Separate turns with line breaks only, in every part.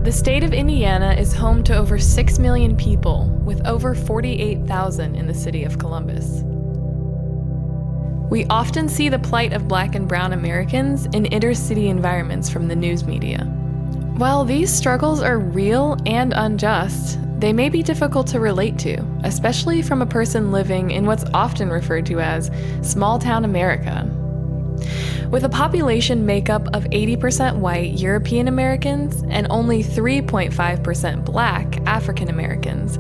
The state of Indiana is home to over 6 million people, with over 48,000 in the city of Columbus. We often see the plight of Black and brown Americans in inner-city environments from the news media. While these struggles are real and unjust, they may be difficult to relate to, especially from a person living in what's often referred to as small-town America. With a population makeup of 80% white European Americans and only 3.5% Black African Americans,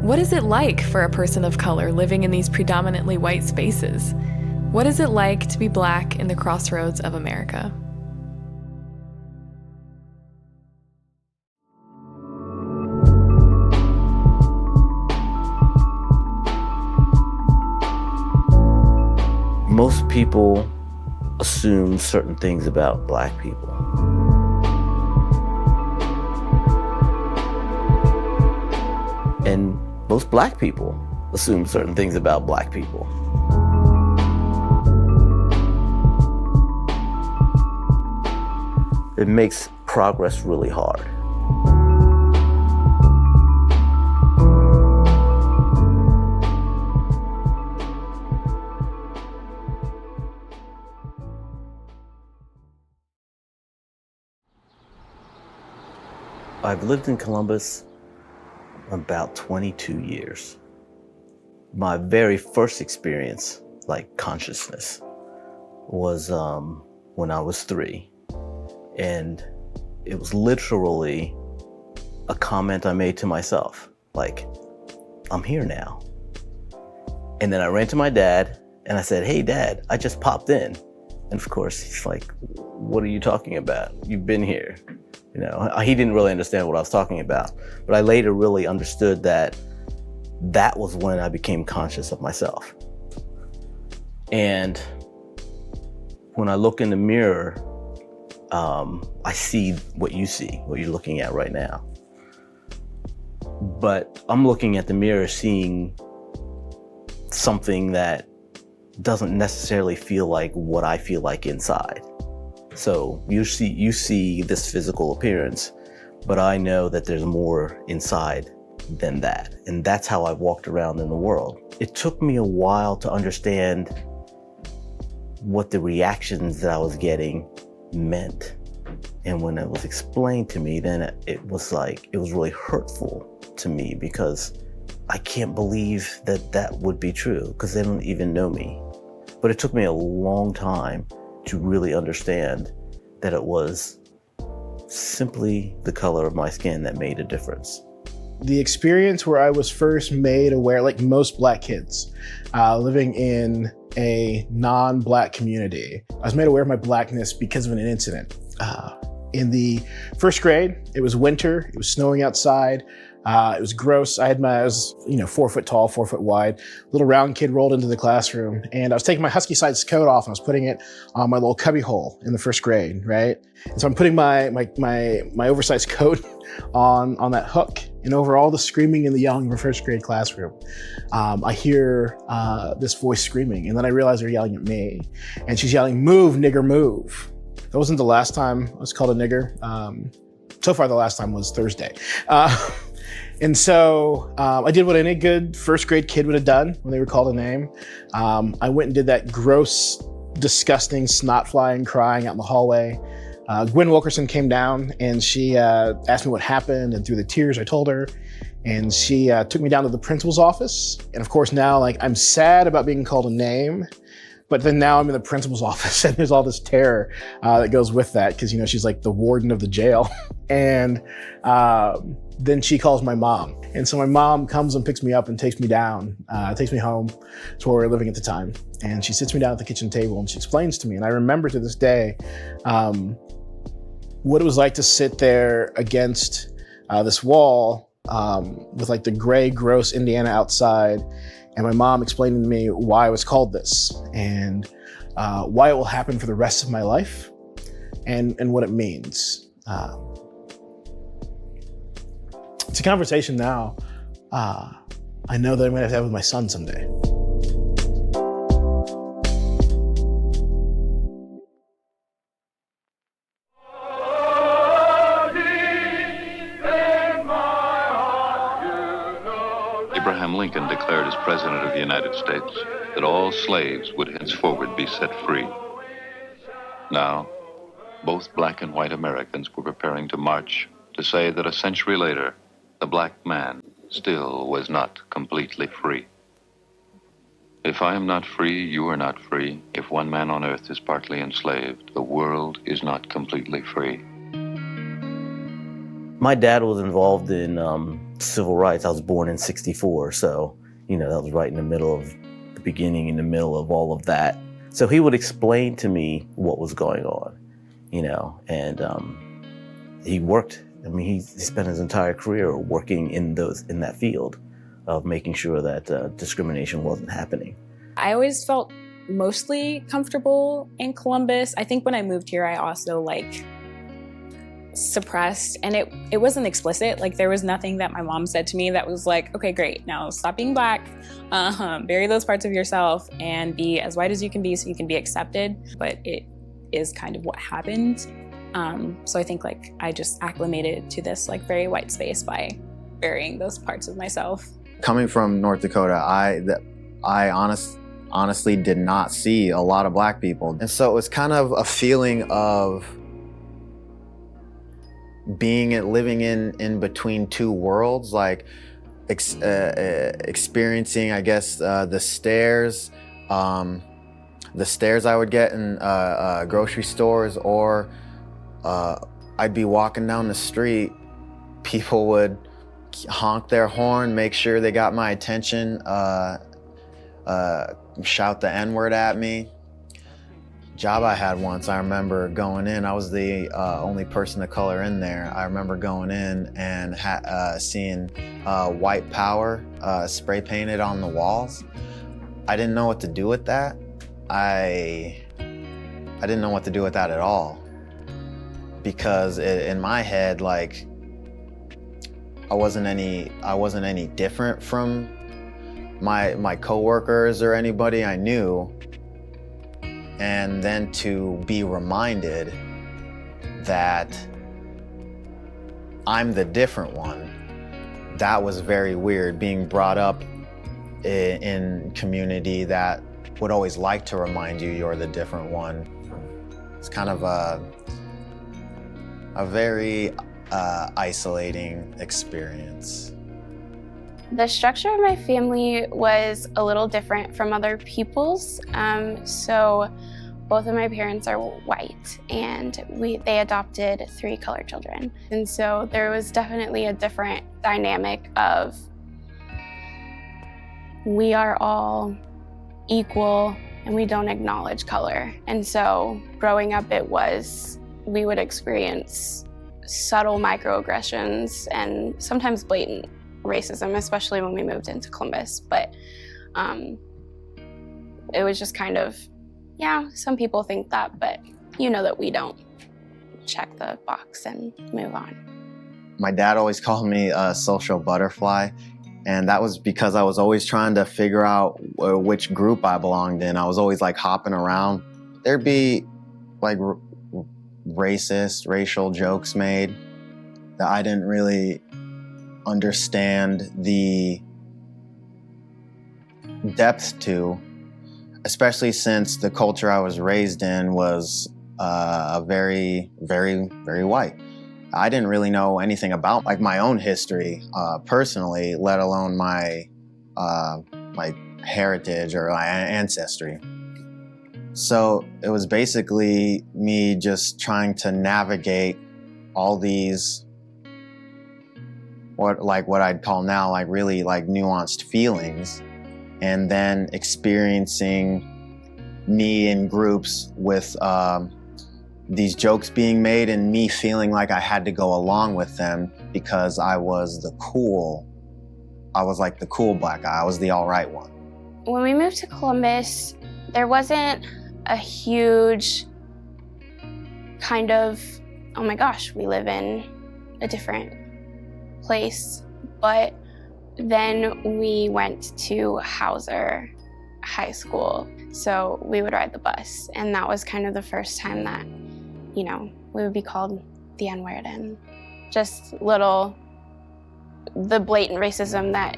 what is it like for a person of color living in these predominantly white spaces? What is it like to be Black in the crossroads of America?
Most people assume certain things about Black people. And most Black people assume certain things about Black people. It makes progress really hard. I've lived in Columbus about 22 years. My very first experience, like consciousness, was when I was 3. And it was literally a comment I made to myself, like, I'm here now. And then I ran to my dad and I said, hey Dad, I just popped in. And of course, he's like, what are you talking about? You've been here. You know, he didn't really understand what I was talking about. But I later really understood that that was when I became conscious of myself. And when I look in the mirror, I see what you see, what you're looking at right now. But I'm looking at the mirror seeing something that doesn't necessarily feel like what I feel like inside. So you see this physical appearance, but I know that there's more inside than that. And that's how I've walked around in the world. It took me a while to understand what the reactions that I was getting meant. And when it was explained to me, then it was really hurtful to me, because I can't believe that that would be true, because they don't even know me. But it took me a long time to really understand that it was simply the color of my skin that made a difference.
The experience where I was first made aware, like most Black kids living in a non-Black community, I was made aware of my Blackness because of an incident. In the first grade, it was winter, it was snowing outside. It was gross. I was 4 foot tall, 4 foot wide. Little round kid rolled into the classroom, and I was taking my husky sides coat off and I was putting it on my little cubby hole in the first grade, right? And so I'm putting my oversized coat on that hook, and over all the screaming and the yelling in the first grade classroom, I hear this voice screaming, and then I realize they're yelling at me, and she's yelling, "Move, nigger, move." That wasn't the last time I was called a nigger. So far, the last time was Thursday. And so I did what any good first grade kid would have done when they were called a name. I went and did that gross, disgusting snot flying crying out in the hallway. Gwen Wilkerson came down and she asked me what happened, and through the tears I told her, and she took me down to the principal's office. And of course now, I'm sad about being called a name, but then now I'm in the principal's office and there's all this terror that goes with that, because she's like the warden of the jail. And then she calls my mom. And so my mom comes and picks me up and takes me down, takes me home to where we were living at the time. And she sits me down at the kitchen table and she explains to me, and I remember to this day what it was like to sit there against this wall with the gray, gross Indiana outside, and my mom explaining to me why I was called this, and why it will happen for the rest of my life, and what it means. It's a conversation now I know that I'm gonna have to have with my son someday.
Lincoln declared as President of the United States that all slaves would henceforward be set free. Now, both black and white Americans were preparing to march to say that a century later, the black man still was not completely free. If I am not free, you are not free. If one man on earth is partly enslaved, the world is not completely free.
My dad was involved in civil rights. I was born in '64, so, that was right in the middle of the beginning, in the middle of all of that. So he would explain to me what was going on, and he worked. He spent his entire career working in that field of making sure that discrimination wasn't happening.
I always felt mostly comfortable in Columbus. I think when I moved here, I also suppressed, and it wasn't explicit. There was nothing that my mom said to me that was like, okay, great, now stop being black, bury those parts of yourself, and be as white as you can be so you can be accepted. But it is kind of what happened. So I think I just acclimated to this very white space by burying those parts of myself. Coming from North Dakota, I honestly did not see a lot of black people. And so it was kind of a feeling of living in between two worlds, experiencing, I guess, the stares I would get in grocery stores, or I'd be walking down the street, people would honk their horn, make sure they got my attention, shout the N-word at me. Job I had once, I remember going in, I was the only person of color in there. I remember going in and seeing white power spray painted on the walls. I didn't know what to do with that. I didn't know what to do with that at all. Because in my head, I wasn't any different from my coworkers or anybody I knew. And then to be reminded that I'm the different one, that was very weird, being brought up in community that would always like to remind you you're the different one. It's kind of a very isolating experience.
The structure of my family was a little different from other people's. So both of my parents are white, and they adopted 3 colored children. And so there was definitely a different dynamic of we are all equal and we don't acknowledge color. And so growing up, we would experience subtle microaggressions and sometimes blatant racism, especially when we moved into Columbus. But it was just kind of, some people think that, but that we don't. Check the box and move on.
My dad always called me a social butterfly, and that was because I was always trying to figure out which group I belonged in. I was always hopping around. There'd be racial jokes made that I didn't really understand the depth to, especially since the culture I was raised in was very, very, very white. I didn't really know anything about my own history personally, let alone my heritage or my ancestry. So it was basically me just trying to navigate all these what I'd call now really nuanced feelings, and then experiencing me in groups with these jokes being made and me feeling like I had to go along with them because I was the cool black guy. I was the all right one.
When we moved to Columbus, there wasn't a huge kind of, oh my gosh, we live in a different place. But then we went to Hauser High School, so we would ride the bus, and that was kind of the first time that, we would be called the N-word, and just the blatant racism that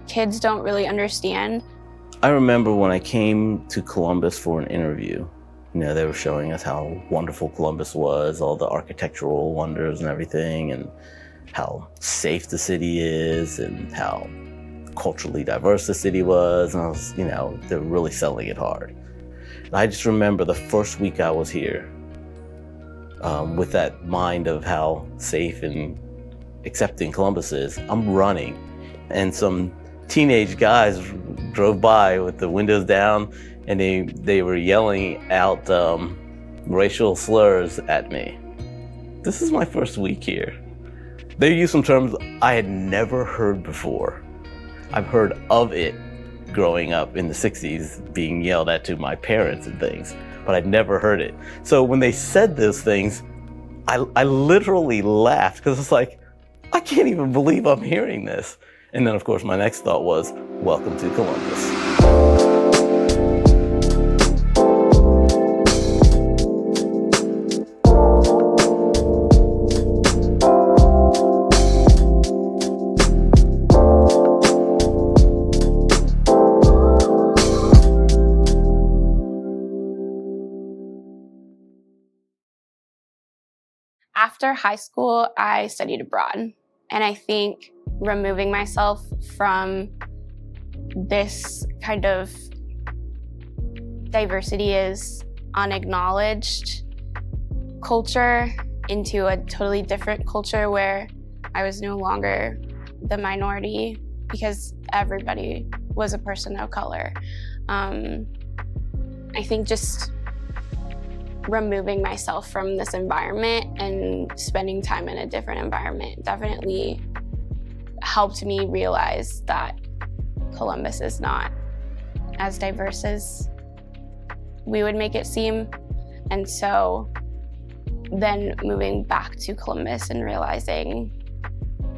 kids don't really understand.
I remember when I came to Columbus for an interview, they were showing us how wonderful Columbus was, all the architectural wonders and everything, and how safe the city is, and how culturally diverse the city was. And I was, they were really selling it hard. And I just remember the first week I was here, with that mind of how safe and accepting Columbus is, I'm running, and some teenage guys drove by with the windows down, and they were yelling out racial slurs at me. This is my first week here. They used some terms I had never heard before. I've heard of it growing up in the 60s, being yelled at to my parents and things, but I'd never heard it. So when they said those things, I literally laughed, because it's like, I can't even believe I'm hearing this. And then, of course, my next thought was, welcome to Columbus.
After high school, I studied abroad. And I think removing myself from this kind of diversity is unacknowledged culture into a totally different culture where I was no longer the minority because everybody was a person of color. I think just removing myself from this environment and spending time in a different environment definitely helped me realize that Columbus is not as diverse as we would make it seem. And so then moving back to Columbus and realizing,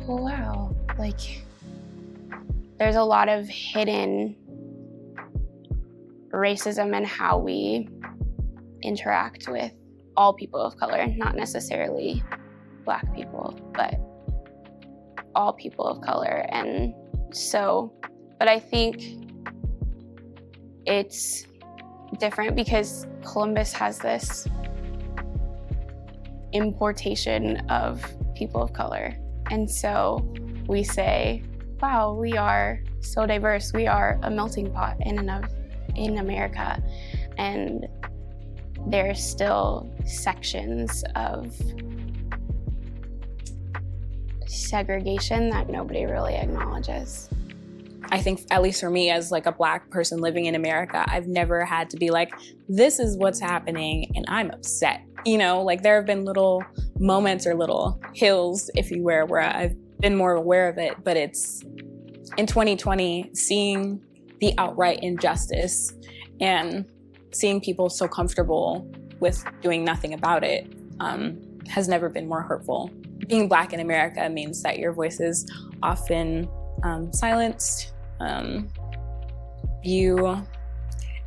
oh wow, like there's a lot of hidden racism in how we interact with all people of color, not necessarily Black people, but all people of color. And so, but I think it's different because Columbus has this importation of people of color. And so we say, wow, we are so diverse. We are a melting pot in America. And there's still sections of segregation that nobody really acknowledges.
I think, at least for me, as like a Black person living in America, I've never had to be like, this is what's happening and I'm upset. Like there have been little moments or little hills, if you will, where I've been more aware of it. But it's in 2020, seeing the outright injustice and seeing people so comfortable with doing nothing about it has never been more hurtful. Being Black in America means that your voice is often silenced.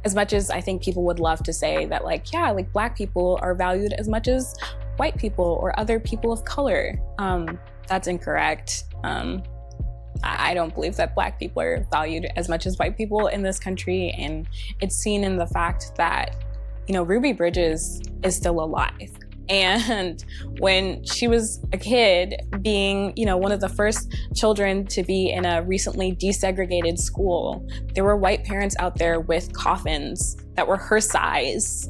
As much as I think people would love to say that like, yeah, like Black people are valued as much as white people or other people of color, that's incorrect. I don't believe that Black people are valued as much as white people in this country. And it's seen in the fact that, Ruby Bridges is still alive. And when she was a kid, being, one of the first children to be in a recently desegregated school, there were white parents out there with coffins that were her size.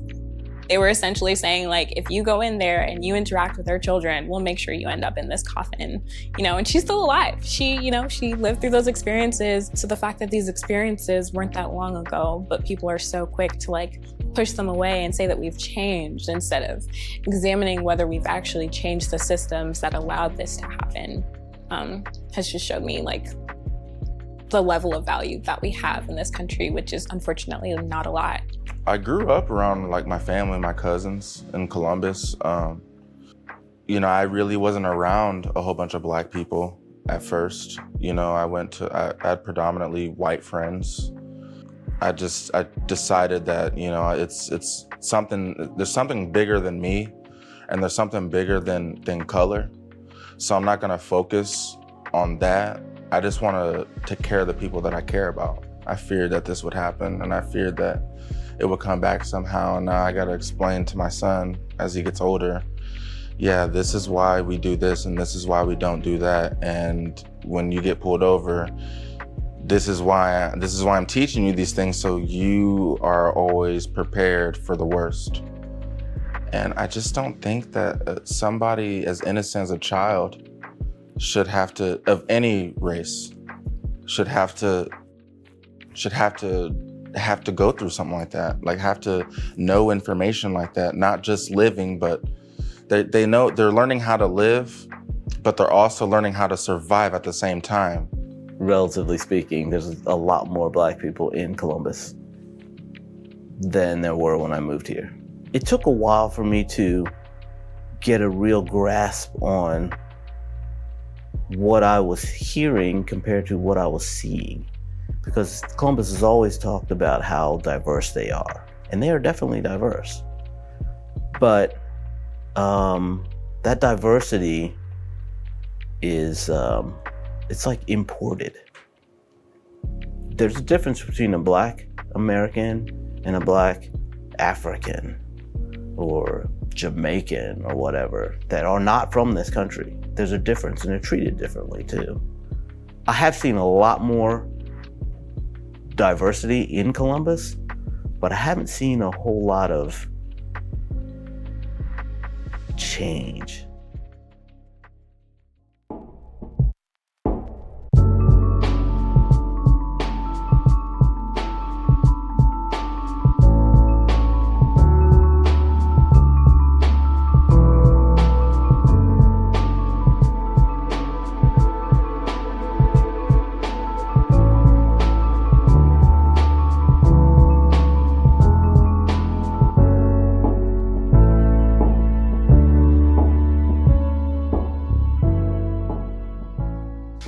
They were essentially saying, like, if you go in there and you interact with our children, we'll make sure you end up in this coffin, and she's still alive. She lived through those experiences. So the fact that these experiences weren't that long ago, but people are so quick to like push them away and say that we've changed instead of examining whether we've actually changed the systems that allowed this to happen, has just showed me like the level of value that we have in this country, which is unfortunately not a lot.
I grew up around like my family, my cousins in Columbus. I really wasn't around a whole bunch of Black people at first. I had predominantly white friends. I decided that, it's something, there's something bigger than me and there's something bigger than color. So I'm not gonna focus on that. I just want to take care of the people that I care about. I feared that this would happen, and I feared that it would come back somehow. And now I got to explain to my son as he gets older, yeah, this is why we do this and this is why we don't do that. And when you get pulled over, this is why I'm teaching you these things, so you are always prepared for the worst. And I just don't think that somebody as innocent as a child should have to, of any race, should have to go through something like that, like have to know information like that, not just living, but they know they're learning how to live, but they're also learning how to survive at the same time.
Relatively speaking, there's a lot more Black people in Columbus than there were when I moved here. It took a while for me to get a real grasp on what I was hearing compared to what I was seeing, because Columbus has always talked about how diverse they are, and they are definitely diverse. But that diversity is, it's like imported. There's a difference between a Black American and a Black African or Jamaican or whatever that are not from this country. There's a difference, and they're treated differently too. I have seen a lot more diversity in Columbus, but I haven't seen a whole lot of change.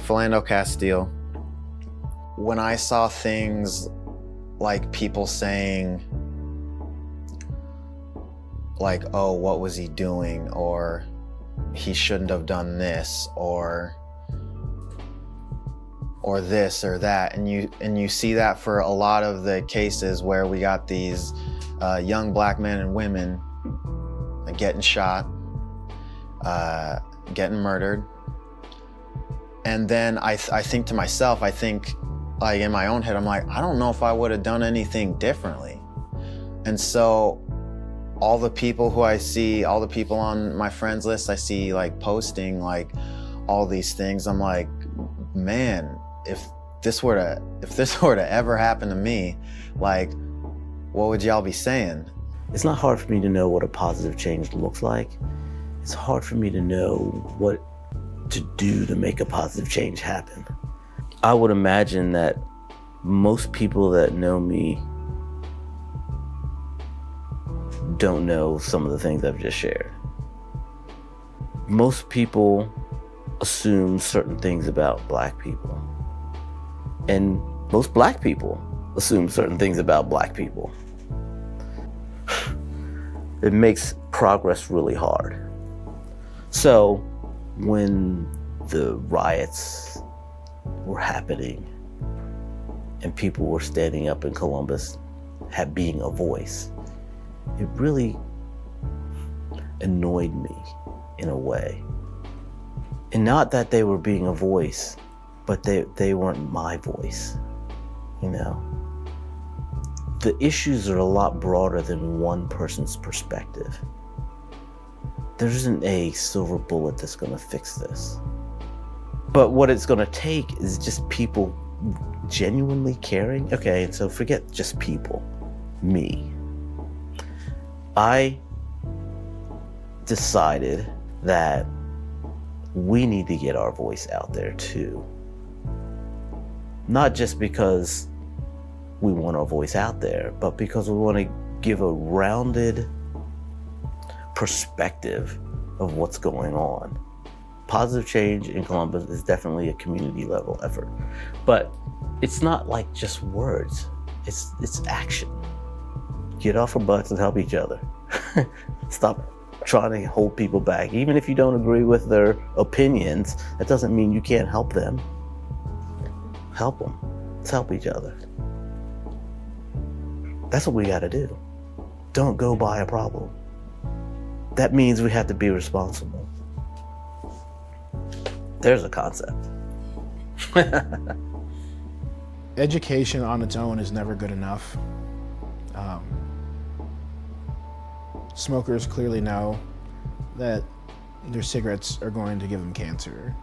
Philando Castile, when I saw things like people saying like, oh, what was he doing? Or he shouldn't have done this, or this or that. And you see that for a lot of the cases where we got these young Black men and women getting shot, getting murdered. And then I think to myself, I think like in my own head, I'm like, I don't know if I would have done anything differently. And so all the people who I see, all the people on my friends list, I see like posting like all these things. I'm like, man, if this were to ever happen to me, like, what would y'all be saying?
It's not hard for me to know what a positive change looks like. It's hard for me to know what to do to make a positive change happen. I would imagine that most people that know me don't know some of the things I've just shared. Most people assume certain things about Black people, and most Black people assume certain things about Black people. It makes progress really hard. So when the riots were happening and people were standing up in Columbus, being a voice, it really annoyed me in a way. And not that they were being a voice, but they weren't my voice, you know? The issues are a lot broader than one person's perspective. There isn't a silver bullet that's gonna fix this. But what it's gonna take is just people genuinely caring. Okay, and so forget just people, me. I decided that we need to get our voice out there too. Not just because we want our voice out there, but because we want to give a rounded perspective of what's going on. Positive change in Columbus is definitely a community level effort, but it's not like just words, it's action. Get off our butts and help each other. Stop trying to hold people back. Even if you don't agree with their opinions, that doesn't mean you can't help them. help them. Let's help each other. That's what we gotta do. Don't go by a problem. That means we have to be responsible. There's a concept.
Education on its own is never good enough. Smokers clearly know that their cigarettes are going to give them cancer,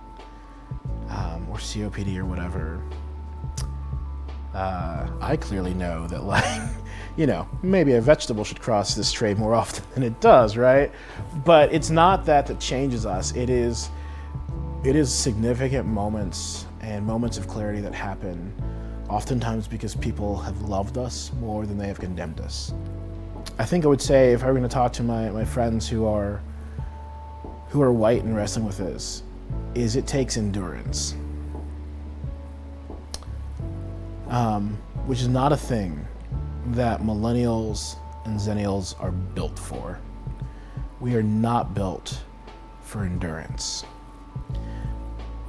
or COPD or whatever. I clearly know that, like, you know, maybe a vegetable should cross this trade more often than it does, right? But it's not that changes us. It is significant moments and moments of clarity that happen, oftentimes because people have loved us more than they have condemned us. I think I would say, if I were going to talk to my friends who are white and wrestling with this, is it takes endurance. Which is not a thing that millennials and zennials are built for. We are not built for endurance.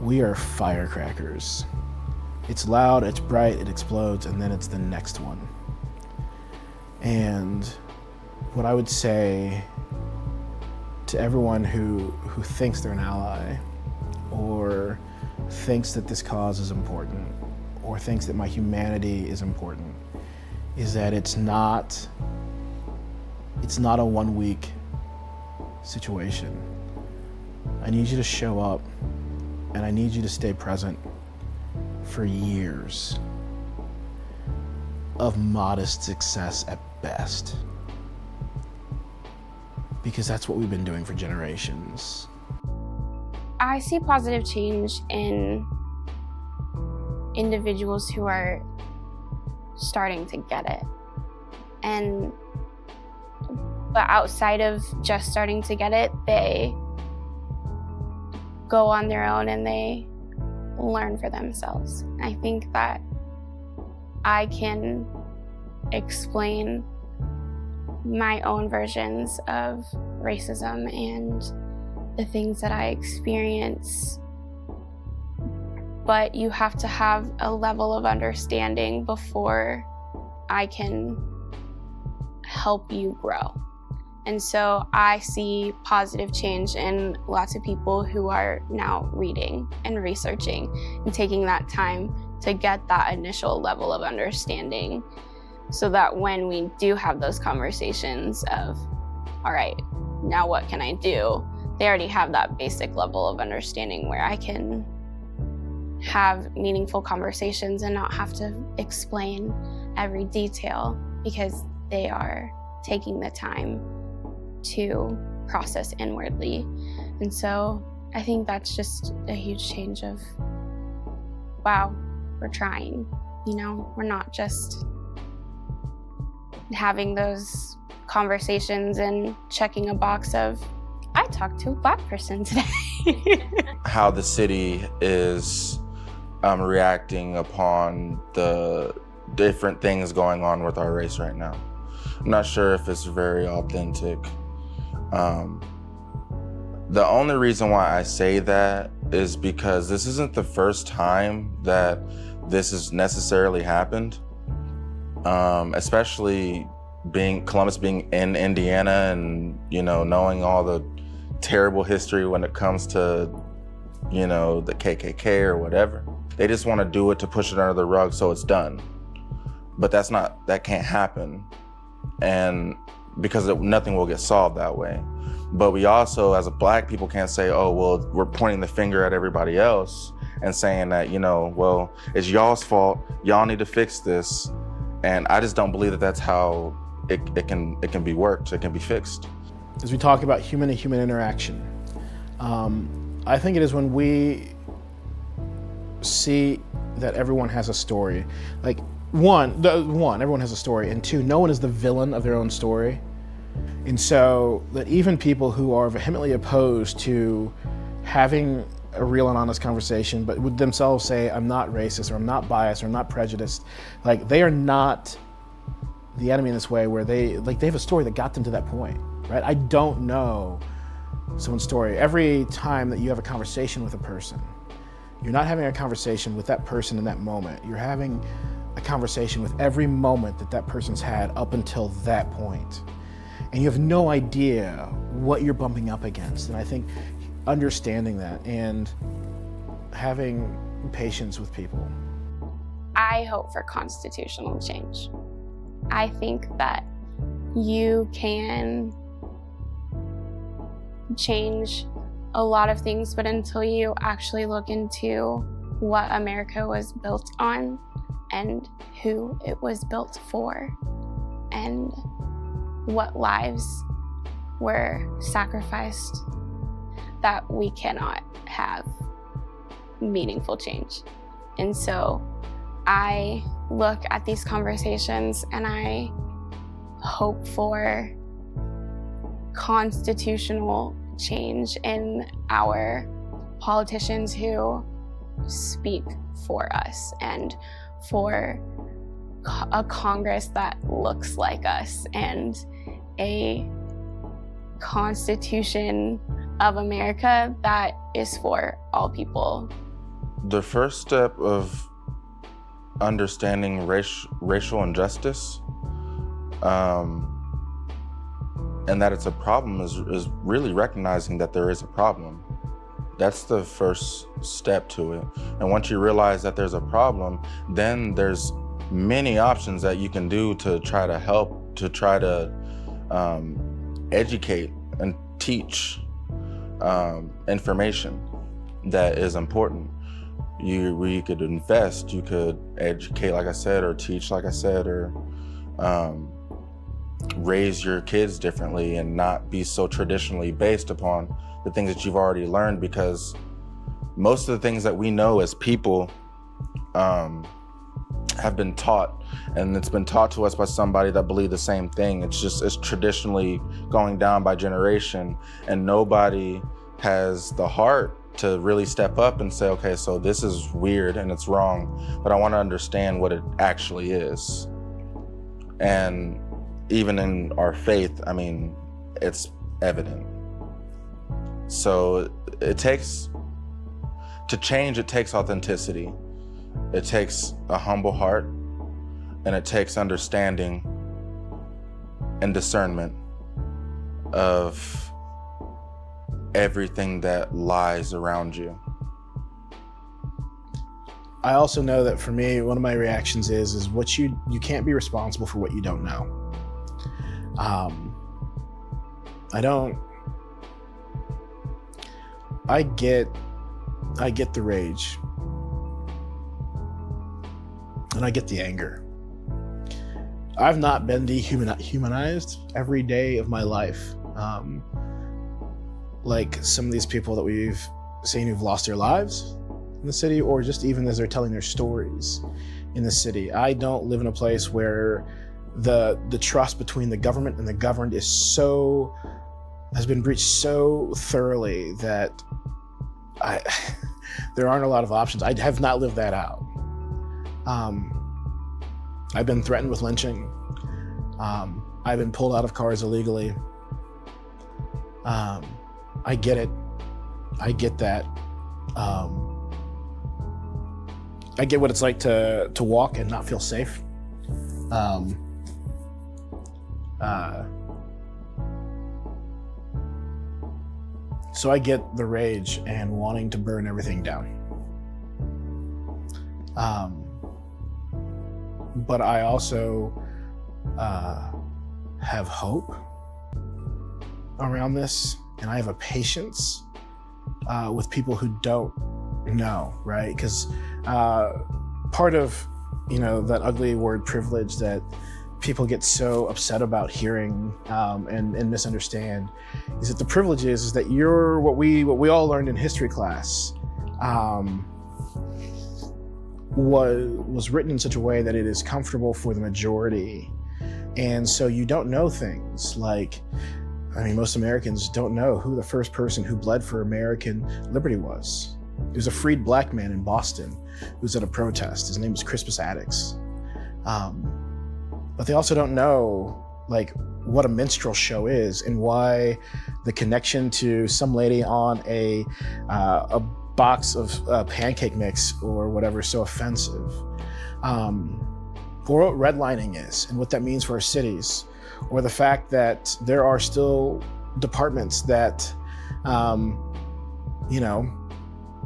We are firecrackers. It's loud, it's bright, it explodes, and then it's the next one. And what I would say to everyone who thinks they're an ally, or thinks that this cause is important, or thinks that my humanity is important, is that it's not a 1 week situation. I need you to show up, and I need you to stay present for years of modest success at best. Because that's what we've been doing for generations.
I see positive change in individuals who are starting to get it. But outside of just starting to get it, they go on their own and they learn for themselves. I think that I can explain my own versions of racism and the things that I experience, but you have to have a level of understanding before I can help you grow. And so I see positive change in lots of people who are now reading and researching and taking that time to get that initial level of understanding, so that when we do have those conversations of, all right, now what can I do? They already have that basic level of understanding where I can have meaningful conversations and not have to explain every detail, because they are taking the time to process inwardly. And so I think that's just a huge change of, wow, we're trying, you know, we're not just having those conversations and checking a box of, I talked to a Black person today.
How the city is reacting upon the different things going on with our race right now. I'm not sure if it's very authentic. The only reason why I say that is because this isn't the first time that this has necessarily happened. Especially Columbus being in Indiana, and, you know, knowing all the terrible history when it comes to, you know, the KKK or whatever. They just want to do it to push it under the rug so it's done. But that can't happen. And because nothing will get solved that way. But we also, as a Black people, can't say, oh, well, we're pointing the finger at everybody else and saying that, you know, well, it's y'all's fault, y'all need to fix this. And I just don't believe that that's how it can be worked, it can be fixed.
As we talk about human-to-human interaction, I think it is when we see that everyone has a story. Like, one, everyone has a story, and two, no one is the villain of their own story. And so that even people who are vehemently opposed to having a real and honest conversation, but would themselves say, I'm not racist, or I'm not biased, or I'm not prejudiced, like, they are not the enemy in this way, where they have a story that got them to that point, right? I don't know someone's story. Every time that you have a conversation with a person, You're not having a conversation with that person in that moment. You're having a conversation with every moment that that person's had up until that point. And you have no idea what you're bumping up against. And I think understanding that and having patience with people.
I hope for constitutional change. I think that you can change a lot of things, but until you actually look into what America was built on and who it was built for and what lives were sacrificed, that we cannot have meaningful change. And so I look at these conversations and I hope for constitutional change in our politicians who speak for us and for a Congress that looks like us and a Constitution of America that is for all people.
The first step of understanding racial injustice and that it's a problem is really recognizing that there is a problem. That's the first step to it. And once you realize that there's a problem, then there's many options that you can do to try to help, to try to educate and teach information that is important. You could invest, you could educate, like I said, or teach, like I said, or raise your kids differently and not be so traditionally based upon the things that you've already learned, because most of the things that we know as people have been taught, and it's been taught to us by somebody that believed the same thing. It's traditionally going down by generation, and nobody has the heart to really step up and say, okay, so this is weird and it's wrong, but I want to understand what it actually is. And even in our faith, I mean, it's evident. So it takes authenticity. It takes a humble heart, and it takes understanding and discernment of everything that lies around you.
I also know that for me, one of my reactions is what you can't be responsible for what you don't know. I get the rage, and I get the anger. I've not been dehumanized every day of my life. Like some of these people that we've seen who've lost their lives in the city, or just even as they're telling their stories in the city. I don't live in a place where the trust between the government and the governed has been breached so thoroughly that there aren't a lot of options. I have not lived that out. I've been threatened with lynching. I've been pulled out of cars illegally. I get it. I get that. I get what it's like to walk and not feel safe. So I get the rage and wanting to burn everything down. But I also have hope around this, and I have a patience with people who don't know, right? Because part of, that ugly word privilege that people get so upset about hearing and misunderstand is that the privilege is that you're what we all learned in history class was written in such a way that it is comfortable for the majority. And so you don't know things like, most Americans don't know who the first person who bled for American liberty was. He was a freed black man in Boston who was at a protest. His name was Crispus Attucks. But they also don't know what a minstrel show is and why the connection to some lady on a box of pancake mix or whatever is so offensive, or what redlining is and what that means for our cities, or the fact that there are still departments that,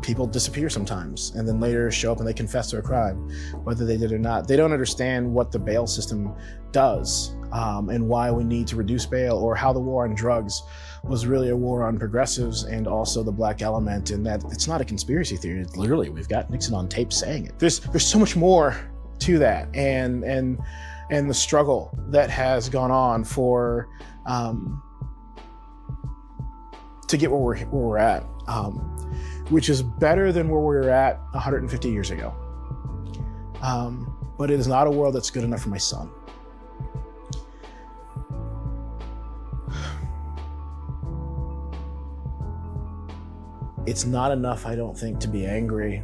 people disappear sometimes and then later show up and they confess to a crime, whether they did or not. They don't understand what the bail system does and why we need to reduce bail, or how the war on drugs was really a war on progressives and also the black element, and that it's not a conspiracy theory. It's literally, we've got Nixon on tape saying it. There's so much more to that, and the struggle that has gone on for to get where we're at, which is better than where we were at 150 years ago. But it is not a world that's good enough for my son. It's not enough, I don't think, to be angry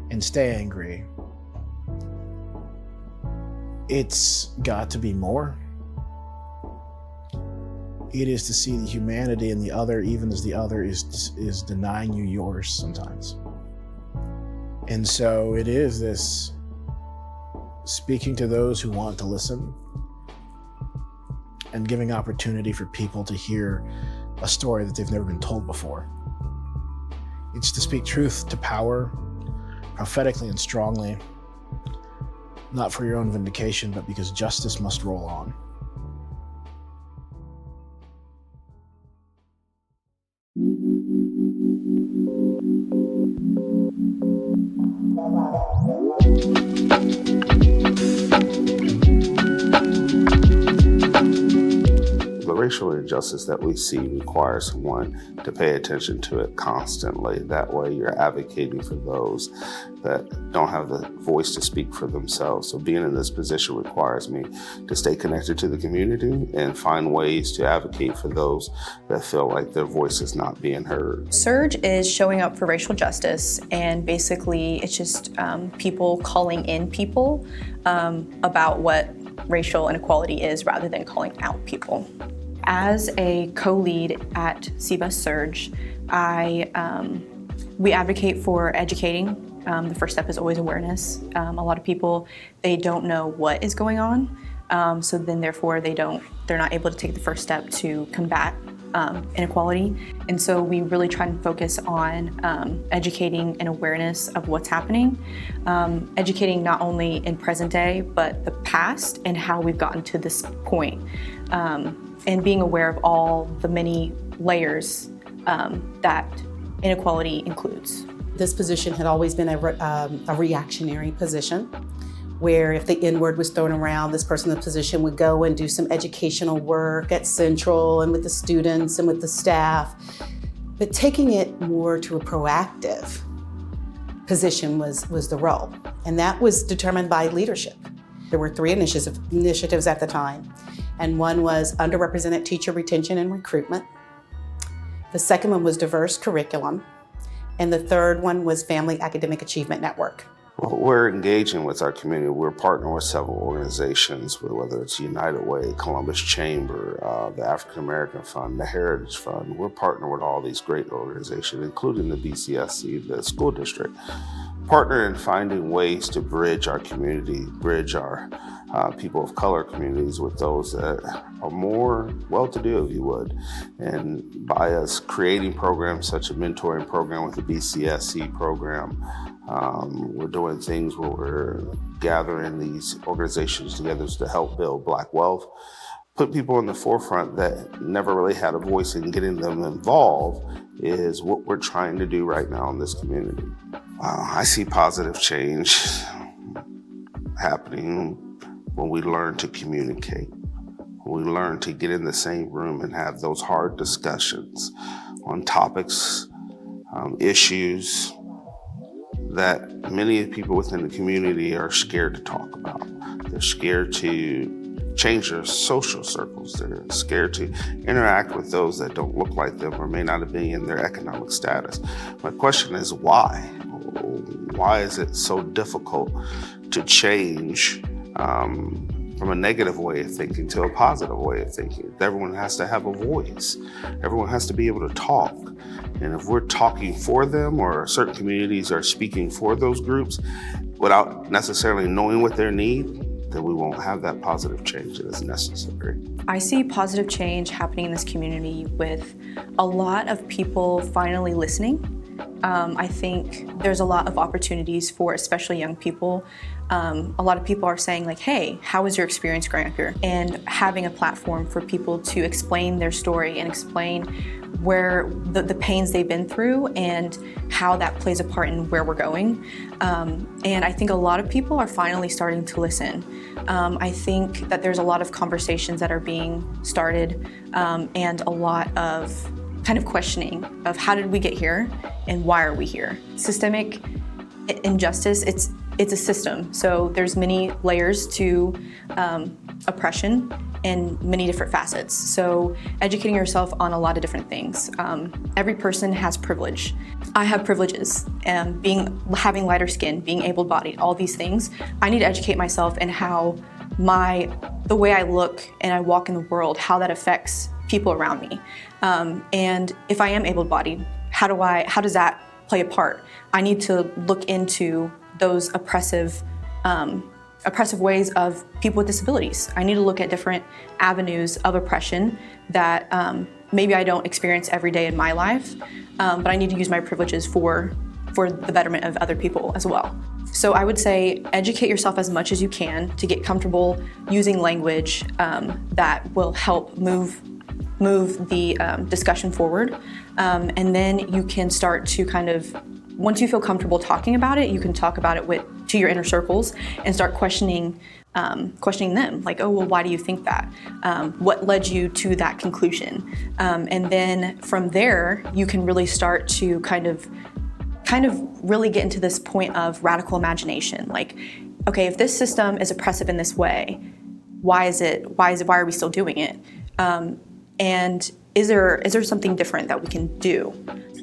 and stay angry. It's got to be more. It is to see the humanity in the other, even as the other is denying you yours sometimes. And so it is this speaking to those who want to listen and giving opportunity for people to hear a story that they've never been told before. It's to speak truth to power, prophetically and strongly, not for your own vindication, but because justice must roll on.
The racial injustice that we see requires someone to pay attention to it constantly. That way you're advocating for those that don't have the voice to speak for themselves. So being in this position requires me to stay connected to the community and find ways to advocate for those that feel like their voice is not being heard.
Surge is showing up for racial justice, and basically it's just people calling in people about what racial inequality is rather than calling out people. As a co-lead at CBUS Surge, we advocate for educating. The first step is always awareness. A lot of people, they don't know what is going on, so then therefore they're not able to take the first step to combat inequality. And so we really try and focus on educating and awareness of what's happening, educating not only in present day, but the past and how we've gotten to this point, and being aware of all the many layers that inequality includes.
This position had always been a reactionary position, where if the N-word was thrown around, this person in the position would go and do some educational work at Central and with the students and with the staff. But taking it more to a proactive position was the role. And that was determined by leadership. There were 3 initiatives at the time. And one was underrepresented teacher retention and recruitment. The second one was diverse curriculum. And the third one was Family Academic Achievement Network.
Well, we're engaging with our community. We're partnering with several organizations, whether it's United Way, Columbus Chamber, the African American Fund, the Heritage Fund. We're partnering with all these great organizations, including the BCSC, the school district. Partnering and finding ways to bridge our community, bridge our people of color communities with those that are more well-to-do, if you would. And by us creating programs such as a mentoring program with the BCSC program, we're doing things where we're gathering these organizations together to help build Black wealth, put people in the forefront that never really had a voice, in getting them involved is what we're trying to do right now in this community. I see positive change happening when we learn to communicate, when we learn to get in the same room and have those hard discussions on topics, issues that many people within the community are scared to talk about. They're scared to change their social circles. They're scared to interact with those that don't look like them or may not be in their economic status. My question is why? Why is it so difficult to change from a negative way of thinking to a positive way of thinking. Everyone has to have a voice. Everyone has to be able to talk. And if we're talking for them, or certain communities are speaking for those groups without necessarily knowing what their need, then we won't have that positive change that is necessary.
I see positive change happening in this community with a lot of people finally listening. I think there's a lot of opportunities for especially young people. A lot of people are saying like, hey, how was your experience growing up here? And having a platform for people to explain their story and explain where the pains they've been through and how that plays a part in where we're going. And I think a lot of people are finally starting to listen. I think that there's a lot of conversations that are being started and a lot of kind of questioning of how did we get here and why are we here? Systemic injustice, it's a system. So there's many layers to oppression and many different facets. So educating yourself on a lot of different things. Every person has privilege. I have privileges, having lighter skin, being able-bodied, all these things. I need to educate myself in how the way I look and I walk in the world, how that affects people around me. And if I am able-bodied, how does that play a part? I need to look into those oppressive ways of people with disabilities. I need to look at different avenues of oppression that maybe I don't experience every day in my life, but I need to use my privileges for the betterment of other people as well. So I would say educate yourself as much as you can to get comfortable using language that will help move the discussion forward. And then you can start to kind of, once you feel comfortable talking about it, you can talk about it to your inner circles and start questioning them. Like, oh, well, why do you think that? What led you to that conclusion? And then from there, you can really start to kind of really get into this point of radical imagination. Like, okay, if this system is oppressive in this way, why are we still doing it? And is there something different that we can do?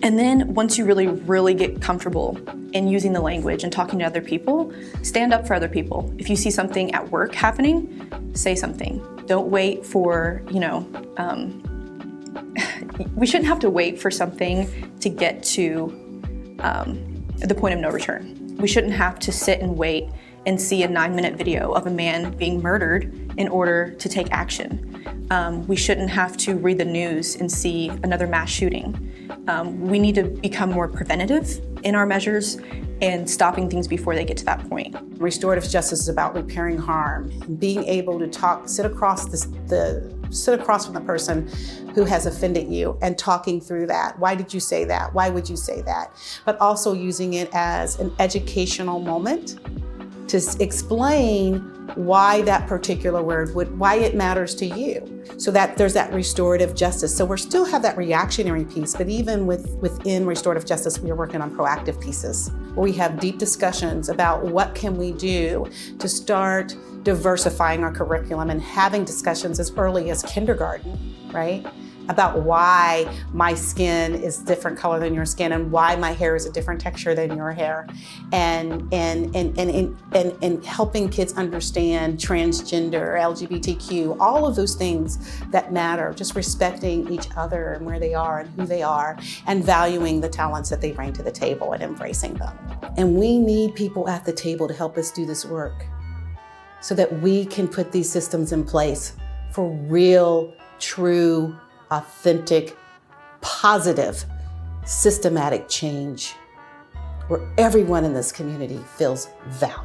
And then once you really, really get comfortable in using the language and talking to other people, stand up for other people. If you see something at work happening, say something. Don't wait for, we shouldn't have to wait for something to get to the point of no return. We shouldn't have to sit and wait and see a 9-minute video of a man being murdered in order to take action. We shouldn't have to read the news and see another mass shooting. We need to become more preventative in our measures and stopping things before they get to that point.
Restorative justice is about repairing harm, being able to sit across from the person who has offended you and talking through that. Why did you say that? Why would you say that? But also using it as an educational moment to explain why that particular word why it matters to you. So that there's that restorative justice. So we still have that reactionary piece, but even within restorative justice, we are working on proactive pieces where we have deep discussions about what can we do to start diversifying our curriculum and having discussions as early as kindergarten, right? About why my skin is different color than your skin and why my hair is a different texture than your hair, and helping kids understand transgender, LGBTQ, all of those things that matter, just respecting each other and where they are and who they are, and valuing the talents that they bring to the table and embracing them. And we need people at the table to help us do this work so that we can put these systems in place for real, true, authentic, positive, systematic change where everyone in this community feels valued.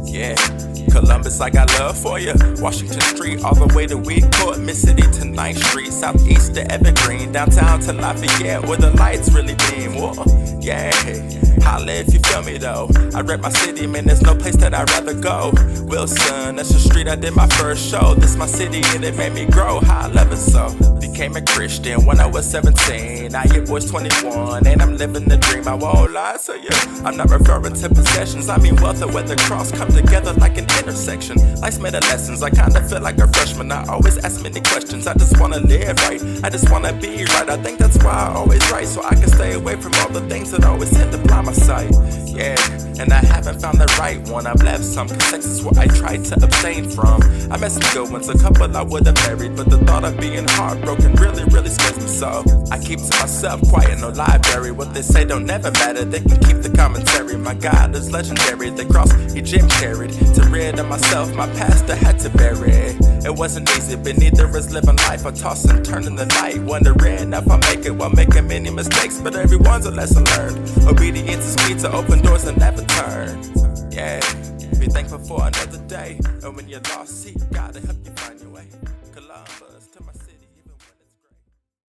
Yeah, Columbus I got love for you. Washington Street, all the way to Wheatcourt, Mid-City to 9th Street, Southeast to Evergreen, downtown to Lafayette, where the lights really beam. Whoa, yeah, holla if you feel me though. I rep my city, man, there's no place that I'd rather go. Wilson, that's the street I did my first show. This my city and it made me grow, how I love it so. Became a Christian when I was 17, now your boy's 21, and I'm living the dream, I won't lie to you. I'm not referring to possessions, I mean wealth where the cross come together like an intersection. Life's made of lessons, I kinda feel like a freshman. I always ask many questions, I just wanna live right, I just wanna be right. I think that's why I always write, so I can stay away from all the things that always tend to blind my sight. Yeah, and I haven't found the right one, I've left some, cause sex is what I try to abstain from. I met some good ones, a couple I would've married, but the thought of being heartbroken really, really scares me so. I keep to myself, quiet, no library. What they say don't never matter, they can keep the commentary. My God is legendary, the cross he Jim carried. To rid of myself, my past I had to bury. It wasn't easy, but neither is living life. I toss and turn in the night, wondering if I make it while making many mistakes. But everyone's a lesson learned. Obedience is key to open doors and never turn. Yeah, be thankful for another day. And when you're lost, see, gotta help you find your way. Columbus.